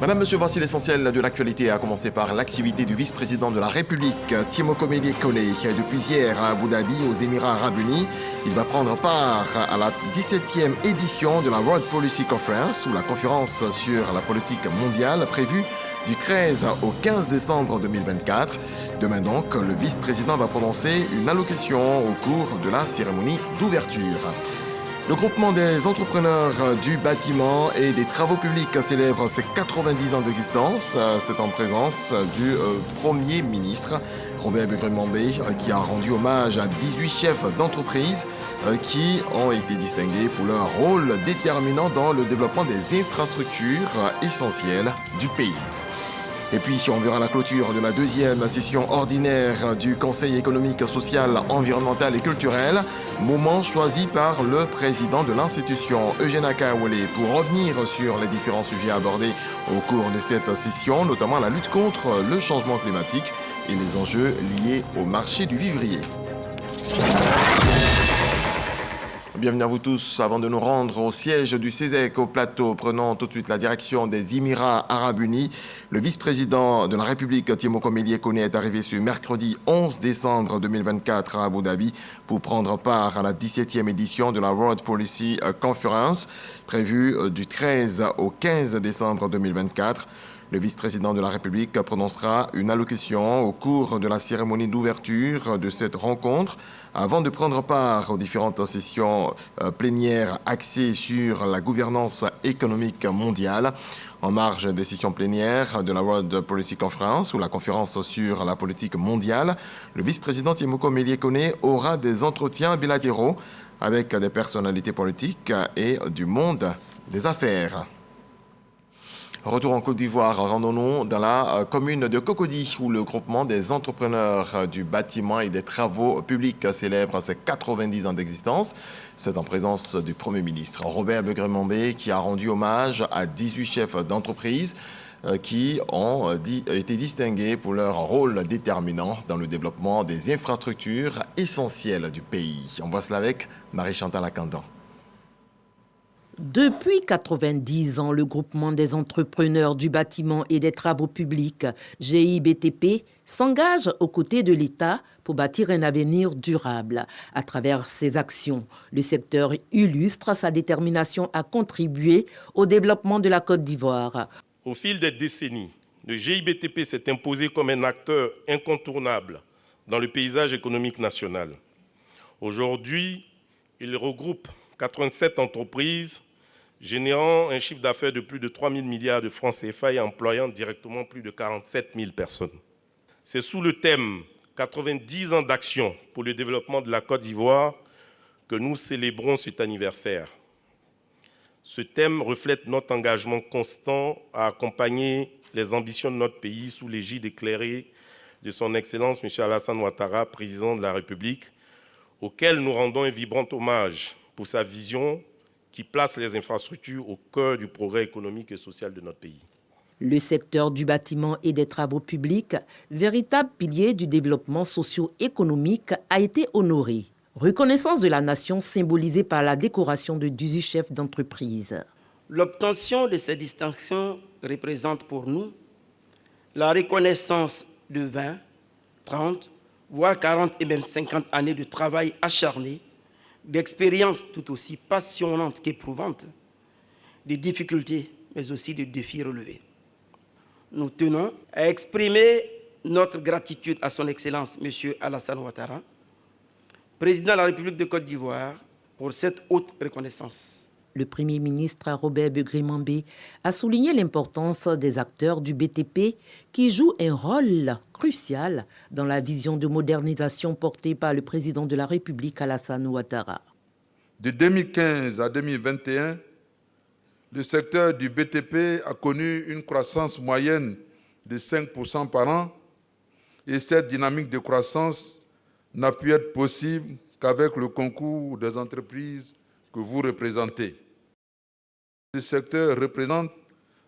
Madame, Monsieur, voici l'essentiel de l'actualité, à commencer par l'activité du vice-président de la République, Tiemokomé Kone. Depuis hier à Abu Dhabi, aux Émirats Arabes Unis, il va prendre part à la 17e édition de la World Policy Conference, ou la conférence sur la politique mondiale, prévue du 13 au 15 décembre 2024. Demain donc, le vice-président va prononcer une allocution au cours de la cérémonie d'ouverture. Le groupement des entrepreneurs du bâtiment et des travaux publics célèbre ses 90 ans d'existence. C'est en présence du Premier ministre, Robert Begremambe, qui a rendu hommage à 18 chefs d'entreprise qui ont été distingués pour leur rôle déterminant dans le développement des infrastructures essentielles du pays. Et puis, on verra la clôture de la deuxième session ordinaire du Conseil économique, social, environnemental et culturel, moment choisi par le président de l'institution, Eugène Akawole, pour revenir sur les différents sujets abordés au cours de cette session, notamment la lutte contre le changement climatique et les enjeux liés au marché du vivrier. Bienvenue à vous tous. Avant de nous rendre au siège du CESEC au plateau, prenons tout de suite la direction des Émirats Arabes Unis. Le vice-président de la République, Tiemokomé Kone, est arrivé ce mercredi 11 décembre 2024 à Abu Dhabi pour prendre part à la 17e édition de la World Policy Conference, prévue du 13 au 15 décembre 2024. Le vice-président de la République prononcera une allocution au cours de la cérémonie d'ouverture de cette rencontre avant de prendre part aux différentes sessions plénières axées sur la gouvernance économique mondiale. En marge des sessions plénières de la World Policy Conference, ou la conférence sur la politique mondiale, le vice-président Tiemokomé Kone aura des entretiens bilatéraux avec des personnalités politiques et du monde des affaires. Retour en Côte d'Ivoire, rendons-nous dans la commune de Cocody, où le groupement des entrepreneurs du bâtiment et des travaux publics célèbre ses 90 ans d'existence. C'est en présence du Premier ministre Robert Begremambe, qui a rendu hommage à 18 chefs d'entreprise qui ont été distingués pour leur rôle déterminant dans le développement des infrastructures essentielles du pays. On voit cela avec Marie-Chantal Akandan. Depuis 90 ans, le groupement des entrepreneurs du bâtiment et des travaux publics, GIBTP, s'engage aux côtés de l'État pour bâtir un avenir durable. À travers ses actions, le secteur illustre sa détermination à contribuer au développement de la Côte d'Ivoire. Au fil des décennies, le GIBTP s'est imposé comme un acteur incontournable dans le paysage économique national. Aujourd'hui, il regroupe 87 entreprises, générant un chiffre d'affaires de plus de 3 000 milliards de francs CFA et employant directement plus de 47 000 personnes. C'est sous le thème « 90 ans d'action pour le développement de la Côte d'Ivoire » que nous célébrons cet anniversaire. Ce thème reflète notre engagement constant à accompagner les ambitions de notre pays sous l'égide éclairée de son Excellence M. Alassane Ouattara, président de la République, auquel nous rendons un vibrant hommage pour sa vision qui place les infrastructures au cœur du progrès économique et social de notre pays. Le secteur du bâtiment et des travaux publics, véritable pilier du développement socio-économique, a été honoré. Reconnaissance de la nation symbolisée par la décoration de 18 chefs d'entreprise. L'obtention de ces distinctions représente pour nous la reconnaissance de 20, 30, voire 40 et même 50 années de travail acharné, d'expériences tout aussi passionnantes qu'éprouvantes, des difficultés, mais aussi des défis relevés. Nous tenons à exprimer notre gratitude à son Excellence, M. Alassane Ouattara, président de la République de Côte d'Ivoire, pour cette haute reconnaissance. Le Premier ministre Robert Begremambe a souligné l'importance des acteurs du BTP qui jouent un rôle crucial dans la vision de modernisation portée par le président de la République Alassane Ouattara. De 2015 à 2021, le secteur du BTP a connu une croissance moyenne de 5% par an et cette dynamique de croissance n'a pu être possible qu'avec le concours des entreprises que vous représentez. Ce secteur représente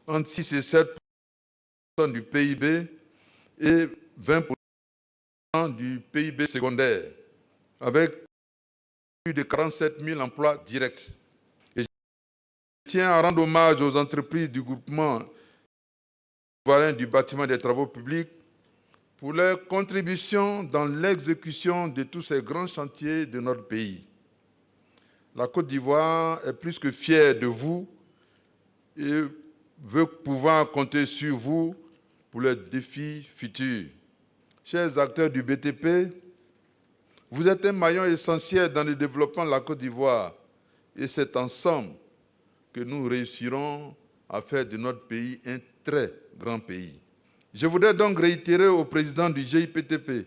entre 6 et 7% du PIB et 20% du PIB secondaire, avec plus de 47 000 emplois directs. Et je tiens à rendre hommage aux entreprises du groupement du bâtiment des travaux publics pour leur contribution dans l'exécution de tous ces grands chantiers de notre pays. La Côte d'Ivoire est plus que fière de vous et veut pouvoir compter sur vous pour les défis futurs. Chers acteurs du BTP, vous êtes un maillon essentiel dans le développement de la Côte d'Ivoire et c'est ensemble que nous réussirons à faire de notre pays un très grand pays. Je voudrais donc réitérer au président du GIBTP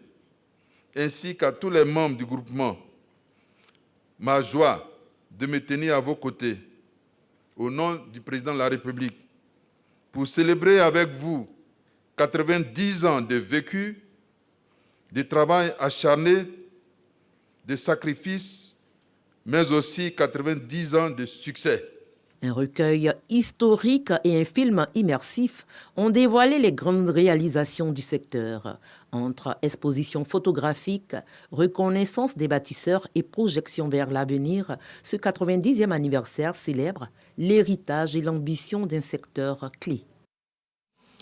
ainsi qu'à tous les membres du groupement ma joie de me tenir à vos côtés au nom du président de la République pour célébrer avec vous 90 ans de vécu, de travail acharné, de sacrifices, mais aussi 90 ans de succès. Un recueil historique et un film immersif ont dévoilé les grandes réalisations du secteur. Entre exposition photographique, reconnaissance des bâtisseurs et projection vers l'avenir, ce 90e anniversaire célèbre l'héritage et l'ambition d'un secteur clé.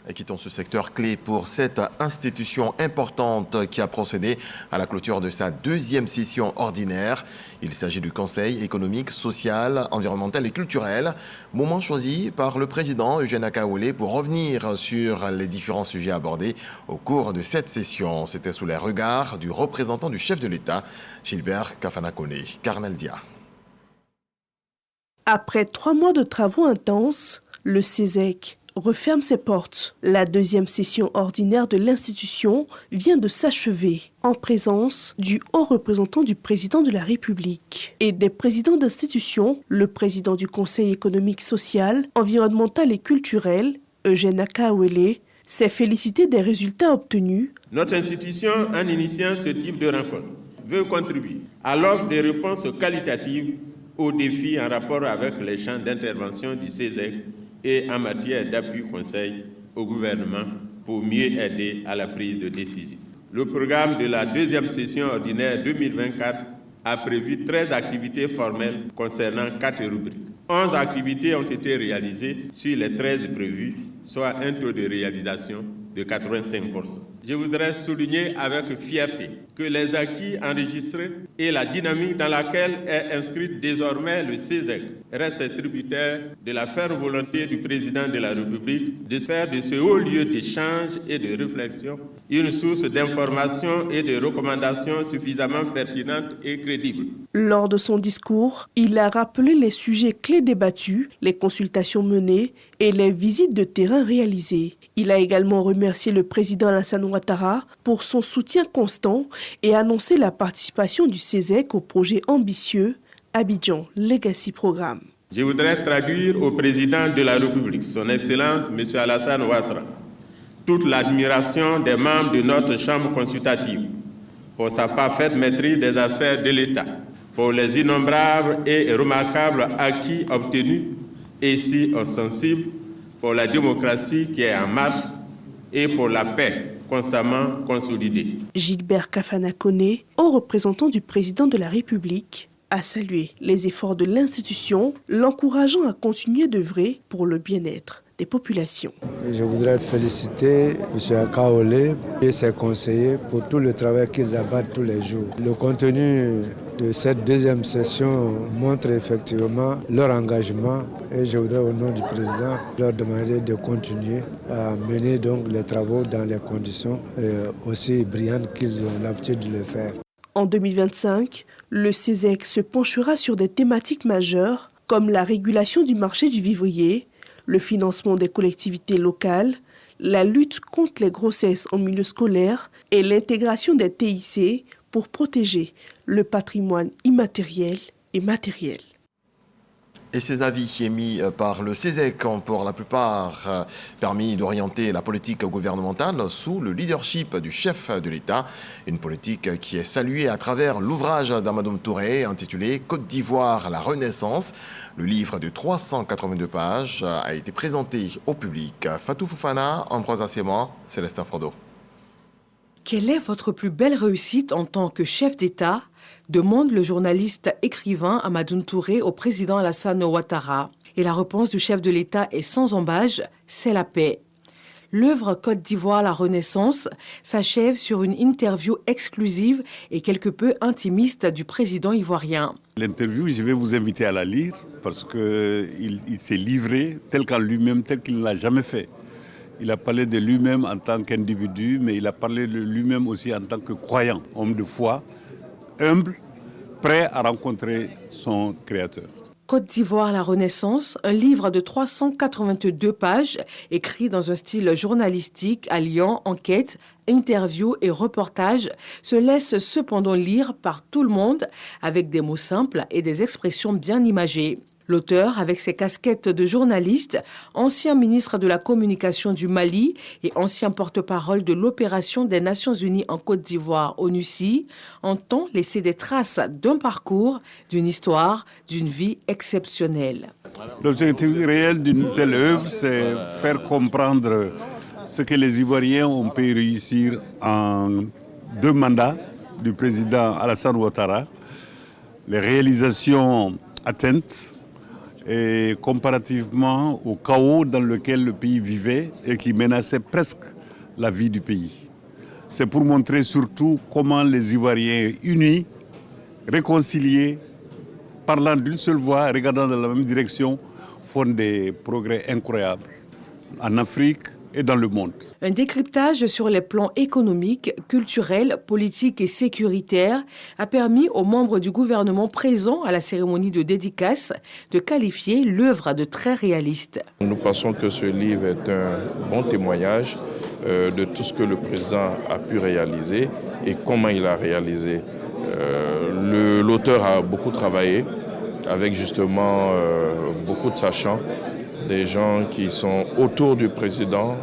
Et quittons ce secteur clé pour cette institution importante qui a procédé à la clôture de sa deuxième session ordinaire. Il s'agit du Conseil économique, social, environnemental et culturel. Moment choisi par le président Eugène Akaole pour revenir sur les différents sujets abordés au cours de cette session. C'était sous les regards du représentant du chef de l'État, Gilbert Kafana-Koné. Carnel Dia. Après 3 mois de travaux intenses, le CESEC referme ses portes. La deuxième session ordinaire de l'institution vient de s'achever en présence du haut représentant du président de la République et des présidents d'institutions, le président du Conseil économique, social, environnemental et culturel, Eugène Akaole, s'est félicité des résultats obtenus. Notre institution, en initiant ce type de rencontre, veut contribuer à l'offre des réponses qualitatives aux défis en rapport avec les champs d'intervention du CESEC et en matière d'appui conseil au gouvernement pour mieux aider à la prise de décision. Le programme de la deuxième session ordinaire 2024 a prévu 13 activités formelles concernant 4 rubriques. 11 activités ont été réalisées sur les 13 prévues, soit un taux de réalisation de 85%. Je voudrais souligner avec fierté que les acquis enregistrés et la dynamique dans laquelle est inscrite désormais le CESEC restent tributaires de la ferme volonté du président de la République de faire de ce haut lieu d'échange et de réflexion une source d'information et de recommandations suffisamment pertinentes et crédibles. Lors de son discours, il a rappelé les sujets clés débattus, les consultations menées et les visites de terrain réalisées. Il a également remercié le président Alassane Ouattara pour son soutien constant et annoncé la participation du CESEC au projet ambitieux Abidjan Legacy Programme. Je voudrais traduire au président de la République, son Excellence M. Alassane Ouattara, toute l'admiration des membres de notre Chambre consultative pour sa parfaite maîtrise des affaires de l'État, pour les innombrables et remarquables acquis obtenus et si ostensibles, pour la démocratie qui est en marche et pour la paix constamment consolidée. Gilbert Kafana-Koné, haut représentant du président de la République, a salué les efforts de l'institution, l'encourageant à continuer d'œuvrer pour le bien-être des populations. Je voudrais féliciter M. Akaole et ses conseillers pour tout le travail qu'ils abattent tous les jours. Le contenu de cette deuxième session montre effectivement leur engagement et je voudrais au nom du président leur demander de continuer à mener donc les travaux dans les conditions aussi brillantes qu'ils ont l'habitude de le faire. En 2025, le CESEC se penchera sur des thématiques majeures comme la régulation du marché du vivrier, le financement des collectivités locales, la lutte contre les grossesses en milieu scolaire et l'intégration des TIC pour protéger le patrimoine immatériel et matériel. Et ces avis émis par le CESEC ont pour la plupart permis d'orienter la politique gouvernementale sous le leadership du chef de l'État. Une politique qui est saluée à travers l'ouvrage d'Amadoum Touré intitulé « Côte d'Ivoire, la Renaissance ». Le livre de 382 pages a été présenté au public. Fatou Fofana, Ambroise Assema, Célestin Frodo. Quelle est votre plus belle réussite en tant que chef d'État ? Demande le journaliste écrivain Amadoum Touré au président Alassane Ouattara. Et la réponse du chef de l'État est sans embâche, c'est la paix. L'œuvre Côte d'Ivoire, la Renaissance s'achève sur une interview exclusive et quelque peu intimiste du président ivoirien. L'interview, je vais vous inviter à la lire parce qu'il s'est livré tel qu'en lui-même, tel qu'il ne l'a jamais fait. Il a parlé de lui-même en tant qu'individu, mais il a parlé de lui-même aussi en tant que croyant, homme de foi, humble, prêt à rencontrer son créateur. Côte d'Ivoire, la Renaissance, un livre de 382 pages, écrit dans un style journalistique alliant enquête, interview et reportage, se laisse cependant lire par tout le monde avec des mots simples et des expressions bien imagées. L'auteur, avec ses casquettes de journaliste, ancien ministre de la Communication du Mali et ancien porte-parole de l'opération des Nations Unies en Côte d'Ivoire, ONUCI, entend laisser des traces d'un parcours, d'une histoire, d'une vie exceptionnelle. L'objectif réel d'une telle œuvre, c'est faire comprendre ce que les Ivoiriens ont pu réussir en 2 mandats du président Alassane Ouattara, les réalisations atteintes, et comparativement au chaos dans lequel le pays vivait et qui menaçait presque la vie du pays. C'est pour montrer surtout comment les Ivoiriens unis, réconciliés, parlant d'une seule voix, regardant dans la même direction, font des progrès incroyables en Afrique et dans le monde. Un décryptage sur les plans économiques, culturels, politiques et sécuritaires a permis aux membres du gouvernement présents à la cérémonie de dédicace de qualifier l'œuvre de très réaliste. Nous pensons que ce livre est un bon témoignage de tout ce que le président a pu réaliser et comment il a réalisé. L'auteur a beaucoup travaillé avec justement beaucoup de sachants, des gens qui sont autour du président,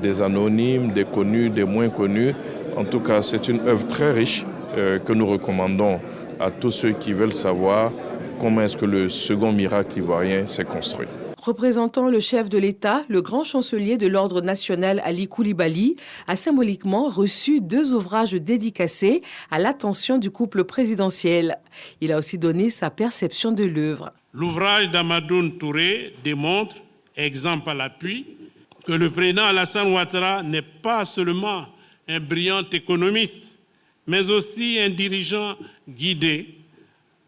des anonymes, des connus, des moins connus. En tout cas, c'est une œuvre très riche que nous recommandons à tous ceux qui veulent savoir comment est-ce que le second miracle ivoirien s'est construit. Représentant le chef de l'État, le grand chancelier de l'Ordre national Ali Koulibaly a symboliquement reçu 2 ouvrages dédicacés à l'attention du couple présidentiel. Il a aussi donné sa perception de l'œuvre. L'ouvrage d'Amadoune Touré démontre, exemple à l'appui, que le président Alassane Ouattara n'est pas seulement un brillant économiste, mais aussi un dirigeant guidé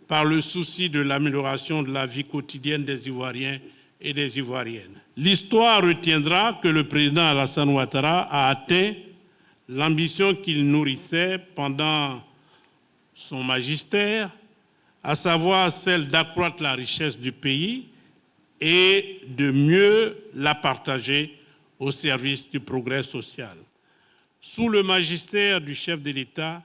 par le souci de l'amélioration de la vie quotidienne des Ivoiriens et des Ivoiriennes. L'histoire retiendra que le président Alassane Ouattara a atteint l'ambition qu'il nourrissait pendant son magistère, à savoir celle d'accroître la richesse du pays et de mieux la partager au service du progrès social. Sous le magistère du chef de l'État,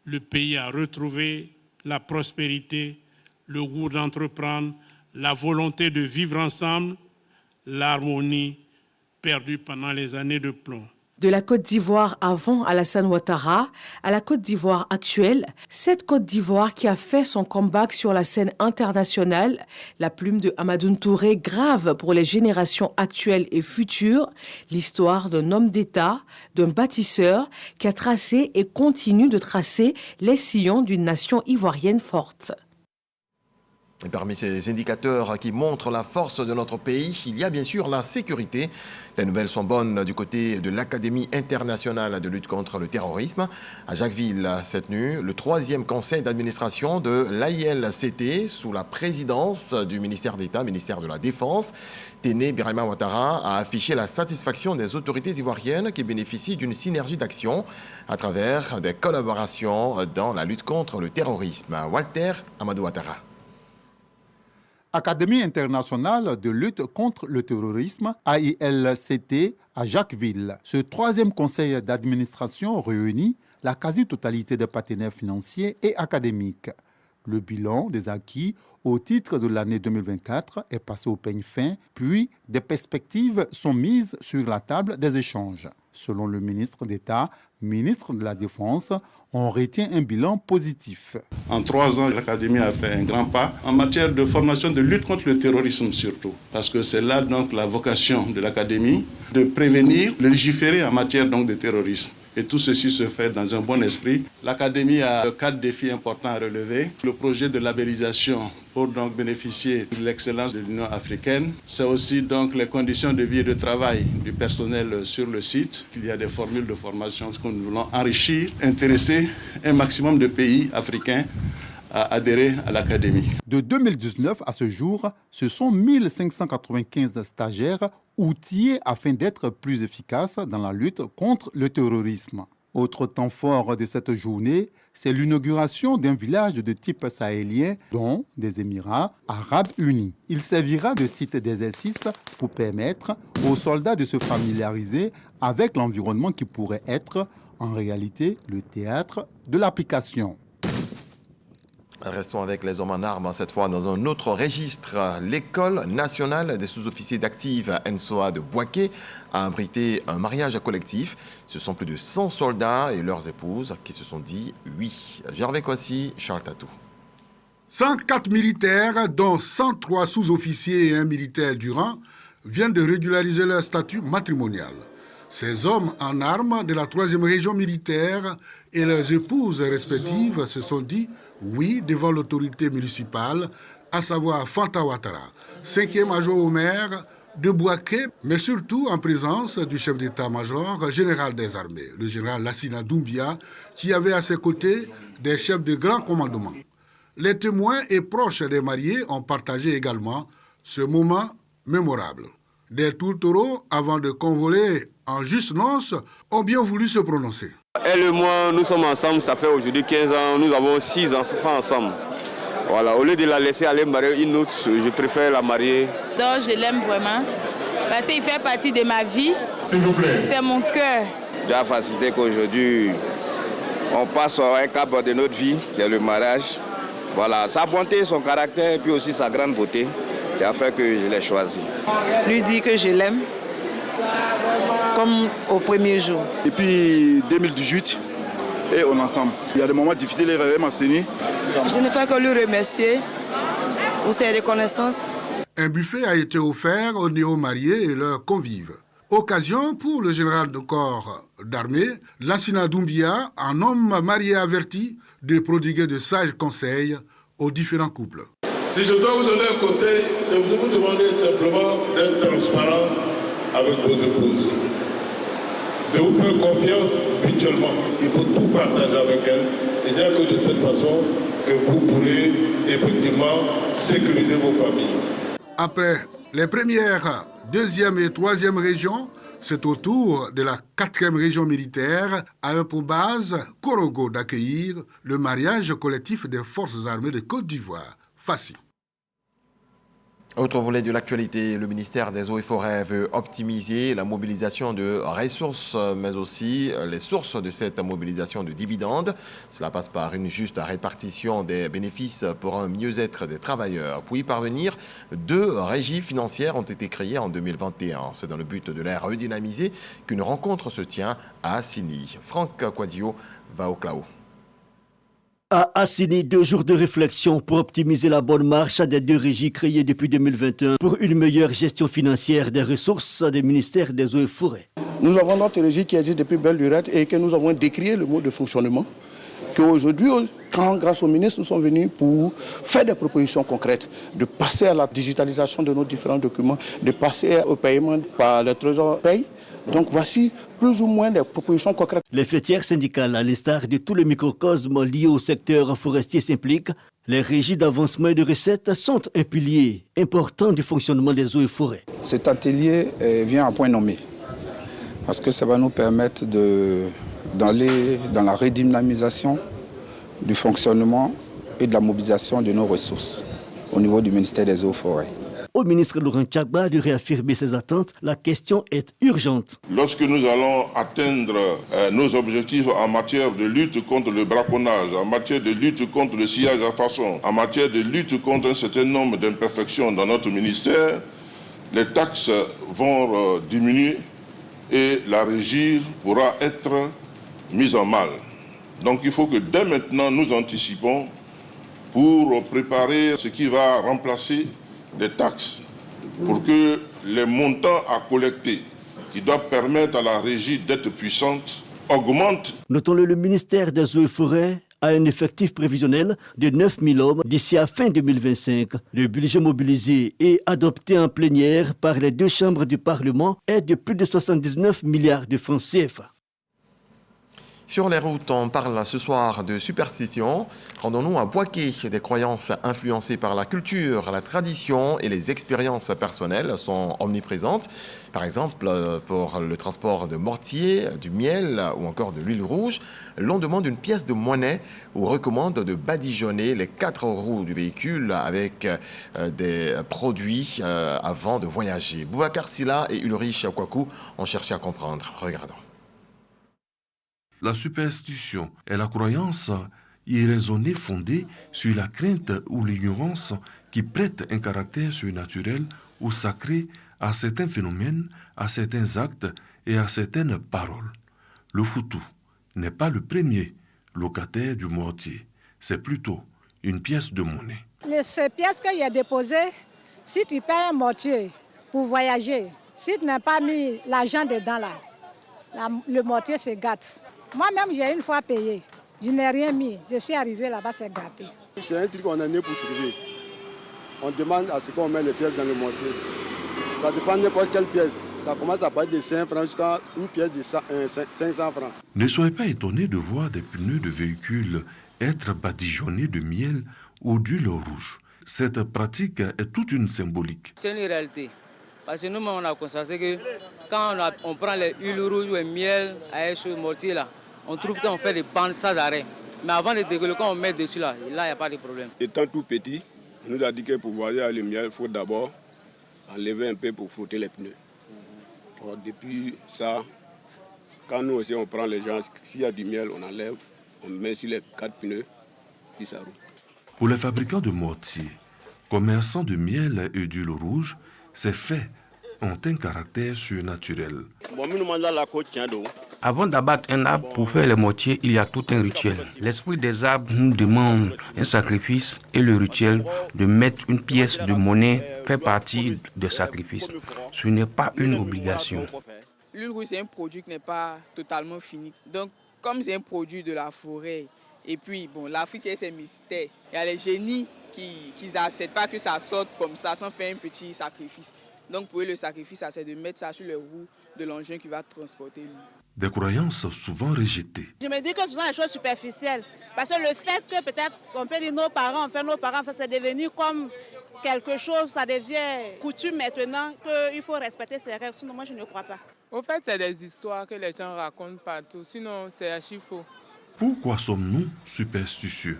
le pays a retrouvé la prospérité, le goût d'entreprendre, la volonté de vivre ensemble, l'harmonie perdue pendant les années de plomb. De la Côte d'Ivoire avant Alassane Ouattara à la Côte d'Ivoire actuelle, cette Côte d'Ivoire qui a fait son comeback sur la scène internationale, la plume de Amadoune Touré grave pour les générations actuelles et futures l'histoire d'un homme d'État, d'un bâtisseur qui a tracé et continue de tracer les sillons d'une nation ivoirienne forte. Et parmi ces indicateurs qui montrent la force de notre pays, il y a bien sûr la sécurité. Les nouvelles sont bonnes du côté de l'Académie internationale de lutte contre le terrorisme. À Jacquesville, cette nuit, le 3e conseil d'administration de l'AILCT, sous la présidence du ministère d'État, ministère de la Défense, Téné Birahima Ouattara a affiché la satisfaction des autorités ivoiriennes qui bénéficient d'une synergie d'action à travers des collaborations dans la lutte contre le terrorisme. Walter Amadou Ouattara. Académie internationale de lutte contre le terrorisme, AILCT, à Jacquesville. Ce 3e conseil d'administration réunit la quasi-totalité des partenaires financiers et académiques. Le bilan des acquis au titre de l'année 2024 est passé au peigne fin, puis des perspectives sont mises sur la table des échanges. Selon le ministre d'État, ministre de la Défense, on retient un bilan positif. En 3 ans, l'Académie a fait un grand pas en matière de formation de lutte contre le terrorisme surtout. Parce que c'est là donc la vocation de l'Académie, de prévenir, de légiférer en matière donc de terrorisme. Et tout ceci se fait dans un bon esprit. L'Académie a 4 défis importants à relever. Le projet de labellisation pour donc bénéficier de l'excellence de l'Union africaine. C'est aussi donc les conditions de vie et de travail du personnel sur le site. Il y a des formules de formation que nous voulons enrichir, intéresser un maximum de pays africains à adhérer à l'Académie. De 2019 à ce jour, ce sont 1595 stagiaires outillés afin d'être plus efficaces dans la lutte contre le terrorisme. Autre temps fort de cette journée, c'est l'inauguration d'un village de type sahélien, dont des Émirats arabes unis. Il servira de site d'exercice pour permettre aux soldats de se familiariser avec l'environnement qui pourrait être, en réalité, le théâtre de l'application. Restons avec les hommes en armes, cette fois dans un autre registre. L'École nationale des sous-officiers d'actifs NSOA de Bouaké a abrité un mariage collectif. Ce sont plus de 100 soldats et leurs épouses qui se sont dit oui. Gervais Kossi, Charles Tatou. 104 militaires, dont 103 sous-officiers et un militaire du rang, viennent de régulariser leur statut matrimonial. Ces hommes en armes de la 3e région militaire et leurs épouses respectives se sont dit oui devant l'autorité municipale, à savoir Fanta Ouattara, 5e adjoint au maire de Bouaké, mais surtout en présence du chef d'état-major général des armées, le général Lassina Doumbia, qui avait à ses côtés des chefs de grand commandement. Les témoins et proches des mariés ont partagé également ce moment mémorable. Des tourtereaux, avant de convoler en juste noces, ont bien voulu se prononcer. Elle et moi, nous sommes ensemble, ça fait aujourd'hui 15 ans, nous avons 6 enfants ensemble. Voilà, au lieu de la laisser aller marier une autre, je préfère la marier. Donc je l'aime vraiment, parce qu'il fait partie de ma vie. S'il vous plaît. C'est mon cœur. De la facilité qu'aujourd'hui, on passe sur un cap de notre vie, qui est le mariage. Voilà, sa bonté, son caractère, et puis aussi sa grande beauté, qui a fait que je l'ai choisi. Lui dire que je l'aime, comme au premier jour. Depuis 2018, et on est ensemble. Il y a des moments difficiles, il m'a soutenu. Je ne fais que lui remercier pour ses reconnaissances. Un buffet a été offert aux néo-mariés et leurs convives. Occasion pour le général de corps d'armée, Lassina Doumbia, un homme marié averti, de prodiguer de sages conseils aux différents couples. Si je dois vous donner un conseil, c'est de vous demander simplement d'être transparent avec vos épouses. De vous faire confiance mutuellement. Il faut tout partager avec elles. Et dire que de cette façon, que vous pourrez effectivement sécuriser vos familles. Après les premières, 2e et 3e régions, c'est au tour de la 4e région militaire, avec pour base Korogo, d'accueillir le mariage collectif des forces armées de Côte d'Ivoire. Fassi. Autre volet de l'actualité, le ministère des Eaux et Forêts veut optimiser la mobilisation de ressources, mais aussi les sources de cette mobilisation de dividendes. Cela passe par une juste répartition des bénéfices pour un mieux-être des travailleurs. Pour y parvenir, 2 régies financières ont été créées en 2021. C'est dans le but de les redynamiser qu'une rencontre se tient à Assini. Franck Quadio va au Clao. À Assini, 2 jours de réflexion pour optimiser la bonne marche des 2 régies créées depuis 2021 pour une meilleure gestion financière des ressources des ministères des Eaux et Forêts. Nous avons notre régie qui existe depuis belle lurette et que nous avons décrié le mode de fonctionnement. Qu'aujourd'hui, grâce au ministre, nous sommes venus pour faire des propositions concrètes, de passer à la digitalisation de nos différents documents, de passer au paiement par le Trésor paye. Donc voici plus ou moins des propositions concrètes. Les fêtières syndicales, à l'instar de tous les microcosmes liés au secteur forestier s'impliquent. Les régies d'avancement et de recettes sont un pilier important du fonctionnement des eaux et forêts. Cet atelier vient à point nommé parce que ça va nous permettre d'aller dans la redynamisation du fonctionnement et de la mobilisation de nos ressources au niveau du ministère des Eaux et Forêts. Au ministre Laurent Tchagba de réaffirmer ses attentes, la question est urgente. Lorsque nous allons atteindre nos objectifs en matière de lutte contre le braconnage, en matière de lutte contre le sillage à façon, en matière de lutte contre un certain nombre d'imperfections dans notre ministère, les taxes vont diminuer et la régie pourra être mise en mal. Donc il faut que dès maintenant nous anticipons pour préparer ce qui va remplacer des taxes, pour que les montants à collecter qui doivent permettre à la régie d'être puissante augmente. Notons-le, le ministère des Eaux et Forêts a un effectif prévisionnel de 9 000 hommes d'ici à fin 2025. Le budget mobilisé et adopté en plénière par les deux chambres du Parlement est de plus de 79 milliards de francs CFA. Sur les routes, on parle ce soir de superstition. Rendons-nous à Boaké. Des croyances influencées par la culture, la tradition et les expériences personnelles sont omniprésentes. Par exemple, pour le transport de mortier, du miel ou encore de l'huile rouge, l'on demande une pièce de monnaie ou recommande de badigeonner les 4 roues du véhicule avec des produits avant de voyager. Boubacar Silla et Ulrich Kwaku ont cherché à comprendre. Regardons. La superstition est la croyance irraisonnée fondée sur la crainte ou l'ignorance qui prête un caractère surnaturel ou sacré à certains phénomènes, à certains actes et à certaines paroles. Le foutou n'est pas le premier locataire du mortier, c'est plutôt une pièce de monnaie. Ces pièces qu'il a déposées, si tu payes un mortier pour voyager, si tu n'as pas mis l'argent dedans là, le mortier se gâte. Moi-même, j'ai une fois payé. Je n'ai rien mis. Je suis arrivé là-bas, c'est gâté. C'est un truc qu'on a né pour trouver. On demande à ce qu'on met les pièces dans le mortier. Ça dépend de n'importe quelle pièce. Ça commence à partir de 5 francs jusqu'à une pièce de 500 francs. Ne soyez pas étonnés de voir des pneus de véhicules être badigeonnés de miel ou d'huile rouge. Cette pratique est toute une symbolique. C'est une réalité. Parce que nous, on a constaté que quand on prend les huiles rouges ou le miel avec ce mortier-là, on trouve qu'on fait des bandes sans arrêt. Mais avant de dégueuler, quand on met dessus, là, il n'y a pas de problème. Étant tout petit, on nous a dit que pour voyager avec le miel, il faut d'abord enlever un peu pour frotter les pneus. Alors, depuis ça, quand nous aussi on prend les gens, s'il y a du miel, on enlève, on met sur les 4 pneus, puis ça roule. Pour les fabricants de mortiers, commerçants de miel et d'huile rouge, ces faits ont un caractère surnaturel. Avant d'abattre un arbre pour faire les mortiers, il y a tout un rituel. L'esprit des arbres nous demande un sacrifice et le rituel de mettre une pièce de monnaie fait partie du sacrifice. Ce n'est pas une obligation. L'huile rouge, c'est un produit qui n'est pas totalement fini. Donc, comme c'est un produit de la forêt, et puis, bon, l'Afrique a ses mystères. Il y a les génies qui n'acceptent pas que ça sorte comme ça sans faire un petit sacrifice. Donc pour eux, le sacrifice, c'est de mettre ça sur les roues de l'engin qui va transporter lui. Des croyances souvent rejetées. Je me dis que ce sont des choses superficielles. Parce que le fait que peut-être on peut dire nos parents, ça c'est devenu comme quelque chose, ça devient coutume maintenant qu'il faut respecter ces règles. Sinon, moi, je ne crois pas. Au fait, c'est des histoires que les gens racontent partout. Sinon, c'est archi faux. Pourquoi sommes-nous superstitieux?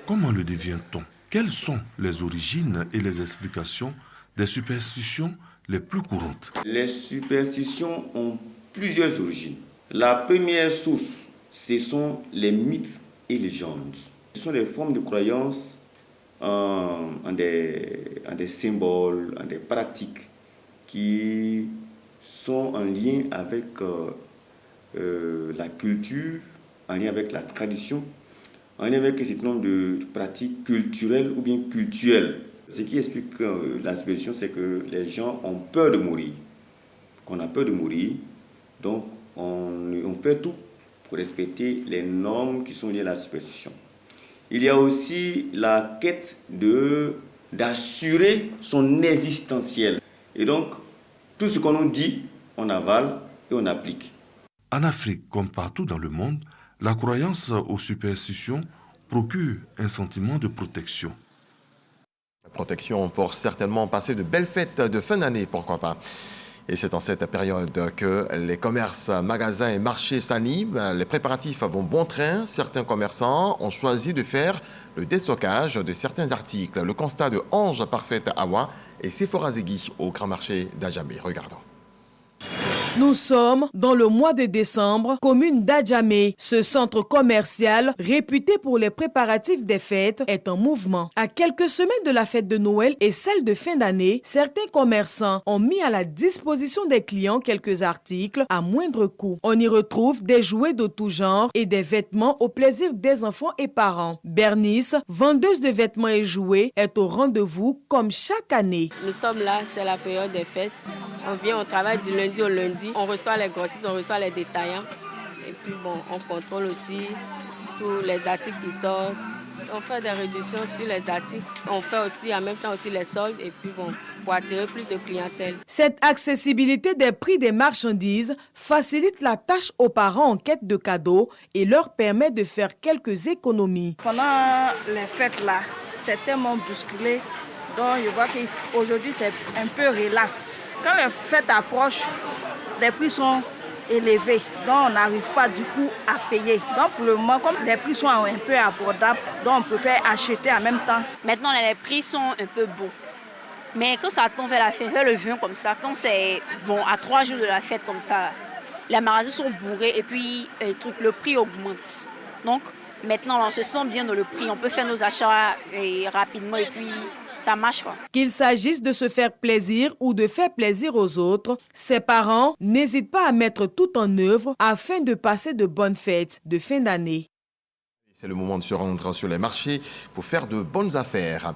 Comment le devient-on? Quelles sont les origines et les explications des superstitions les plus courantes? Les superstitions ont plusieurs origines. La première source, ce sont les mythes et légendes. Ce sont des formes de croyances en des symboles, en des pratiques qui sont en lien avec la culture, en lien avec la tradition, en lien avec un certain nombre de pratiques culturelles ou bien cultuelles. Ce qui explique la superstition, c'est que les gens ont peur de mourir. Qu'on a peur de mourir, donc on fait tout pour respecter les normes qui sont liées à la superstition. Il y a aussi la quête d'assurer son existentiel. Et donc, tout ce qu'on nous dit, on avale et on applique. En Afrique, comme partout dans le monde, la croyance aux superstitions procure un sentiment de protection. Protection pour certainement passer de belles fêtes de fin d'année, pourquoi pas. Et c'est en cette période que les commerces, magasins et marchés s'animent. Les préparatifs vont bon train. Certains commerçants ont choisi de faire le déstockage de certains articles. Le constat de Ange Parfaite Awa et Sephora Zegui au Grand Marché d'Adjamé. Regardons. Nous sommes dans le mois de décembre, commune d'Adjamé. Ce centre commercial, réputé pour les préparatifs des fêtes, est en mouvement. À quelques semaines de la fête de Noël et celle de fin d'année, certains commerçants ont mis à la disposition des clients quelques articles à moindre coût. On y retrouve des jouets de tout genre et des vêtements au plaisir des enfants et parents. Bernice, vendeuse de vêtements et jouets, est au rendez-vous comme chaque année. Nous sommes là, c'est la période des fêtes. On vient, on travaille du lundi au lundi. On reçoit les grossistes, on reçoit les détaillants. Et puis bon, on contrôle aussi tous les articles qui sortent. On fait des réductions sur les articles. On fait aussi en même temps aussi les soldes et puis bon, pour attirer plus de clientèle. Cette accessibilité des prix des marchandises facilite la tâche aux parents en quête de cadeaux et leur permet de faire quelques économies. Pendant les fêtes là, c'est tellement bousculé. Donc je vois qu'aujourd'hui c'est un peu relax. Quand les fêtes approchent, les prix sont élevés, donc on n'arrive pas du coup à payer. Donc pour le moment, comme les prix sont un peu abordables, donc on préfère acheter en même temps. Maintenant les prix sont un peu bons. Mais quand ça tombe vers la fête, vers le 20 comme ça, quand c'est bon à 3 jours de la fête comme ça, les magasins sont bourrés et puis le prix augmente. Donc maintenant on se sent bien dans le prix, on peut faire nos achats rapidement et puis ça marche quoi. Qu'il s'agisse de se faire plaisir ou de faire plaisir aux autres, ses parents n'hésitent pas à mettre tout en œuvre afin de passer de bonnes fêtes de fin d'année. C'est le moment de se rendre sur les marchés pour faire de bonnes affaires.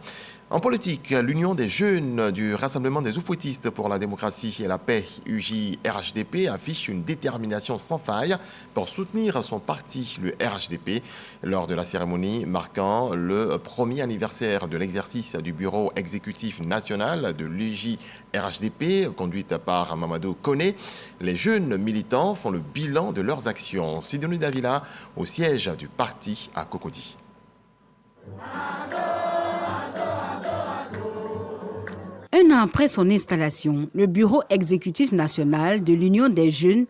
En politique, l'Union des jeunes du Rassemblement des oufouettistes pour la démocratie et la paix, UJ-RHDP, affiche une détermination sans faille pour soutenir son parti, le RHDP, lors de la cérémonie marquant le premier anniversaire de l'exercice du bureau exécutif national de l'UJ-RHDP, conduite par Mamadou Koné. Les jeunes militants font le bilan de leurs actions. Sidonie Davila, au siège du parti à Cocody. Un an après son installation, le bureau exécutif national de l'Union des jeunes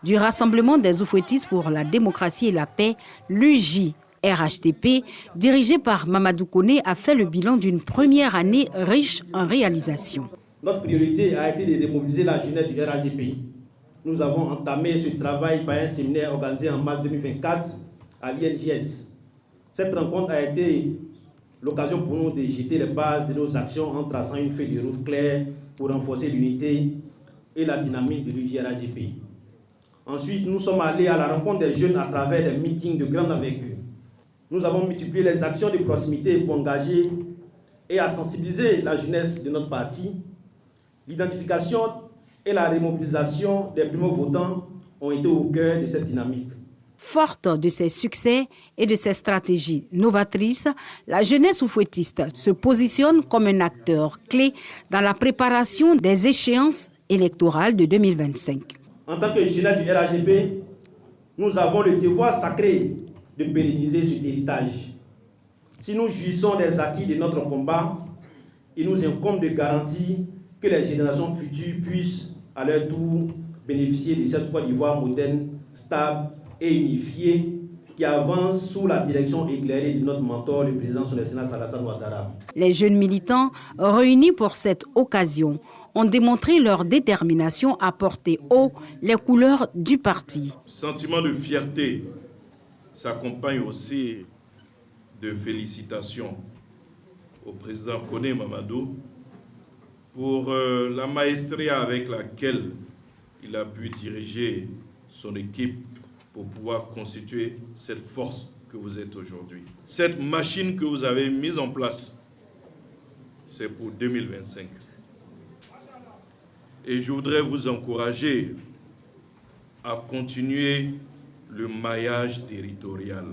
du Rassemblement des oufouettistes pour la démocratie et la paix, l'UJ-RHDP, dirigé par Mamadou Koné, a fait le bilan d'une première année riche en réalisations. Notre priorité a été de remobiliser la jeunesse du RHDP. Nous avons entamé ce travail par un séminaire organisé en mars 2024 à l'INJS. Cette rencontre a été l'occasion pour nous de jeter les bases de nos actions en traçant une feuille de route claire pour renforcer l'unité et la dynamique de l'UJ-RHDP. Ensuite, nous sommes allés à la rencontre des jeunes à travers des meetings de grande envergure. Nous avons multiplié les actions de proximité pour engager et à sensibiliser la jeunesse de notre parti. L'identification et la remobilisation des primo-votants ont été au cœur de cette dynamique. Forte de ses succès et de ses stratégies novatrices, la jeunesse oufouettiste se positionne comme un acteur clé dans la préparation des échéances électorales de 2025. En tant que jeunesse du RHDP, nous avons le devoir sacré de pérenniser cet héritage. Si nous jouissons des acquis de notre combat, il nous incombe de garantir que les générations futures puissent à leur tour bénéficier de cette Côte d'Ivoire moderne, stable et unifié qui avance sous la direction éclairée de notre mentor, le président son Excellence Alassane Ouattara. Les jeunes militants réunis pour cette occasion ont démontré leur détermination à porter haut les couleurs du parti. Le sentiment de fierté s'accompagne aussi de félicitations au président Koné Mamadou pour la maestria avec laquelle il a pu diriger son équipe pour pouvoir constituer cette force que vous êtes aujourd'hui. Cette machine que vous avez mise en place, c'est pour 2025. Et je voudrais vous encourager à continuer le maillage territorial.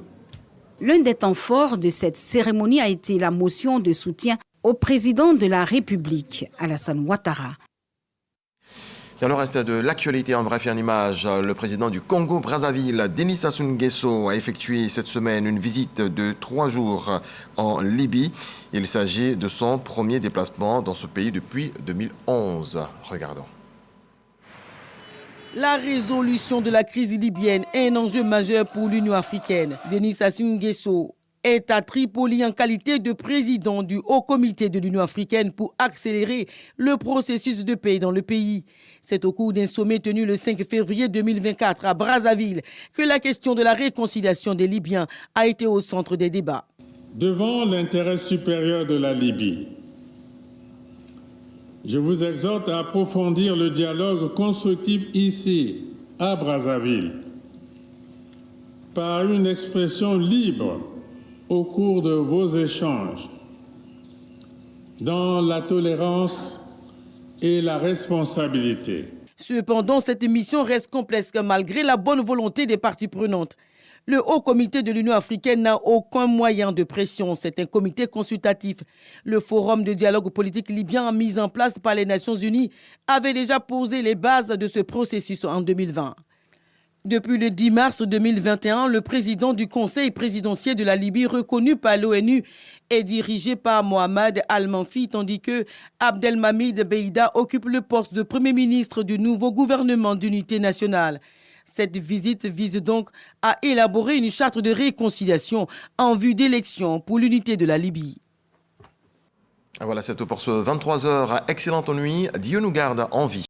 L'un des temps forts de cette cérémonie a été la motion de soutien au président de la République, Alassane Ouattara. Dans le reste de l'actualité, en bref et en image, le président du Congo-Brazzaville, Denis Sassou Nguesso, a effectué cette semaine une visite de 3 jours en Libye. Il s'agit de son premier déplacement dans ce pays depuis 2011. Regardons. La résolution de la crise libyenne est un enjeu majeur pour l'Union africaine. Denis Sassou Nguesso est à Tripoli en qualité de président du Haut Comité de l'Union africaine pour accélérer le processus de paix dans le pays. C'est au cours d'un sommet tenu le 5 février 2024 à Brazzaville que la question de la réconciliation des Libyens a été au centre des débats. Devant l'intérêt supérieur de la Libye, je vous exhorte à approfondir le dialogue constructif ici, à Brazzaville, par une expression libre au cours de vos échanges, dans la tolérance et la responsabilité. Cependant, cette mission reste complexe malgré la bonne volonté des parties prenantes. Le Haut Comité de l'Union africaine n'a aucun moyen de pression. C'est un comité consultatif. Le Forum de dialogue politique libyen mis en place par les Nations Unies avait déjà posé les bases de ce processus en 2020. Depuis le 10 mars 2021, le président du Conseil présidentiel de la Libye, reconnu par l'ONU, est dirigé par Mohamed Al-Manfi, tandis que Abdelhamid Beida occupe le poste de Premier ministre du nouveau gouvernement d'unité nationale. Cette visite vise donc à élaborer une charte de réconciliation en vue d'élections pour l'unité de la Libye. Voilà, c'est tout pour ce 23h. Excellente nuit. Dieu nous garde en vie.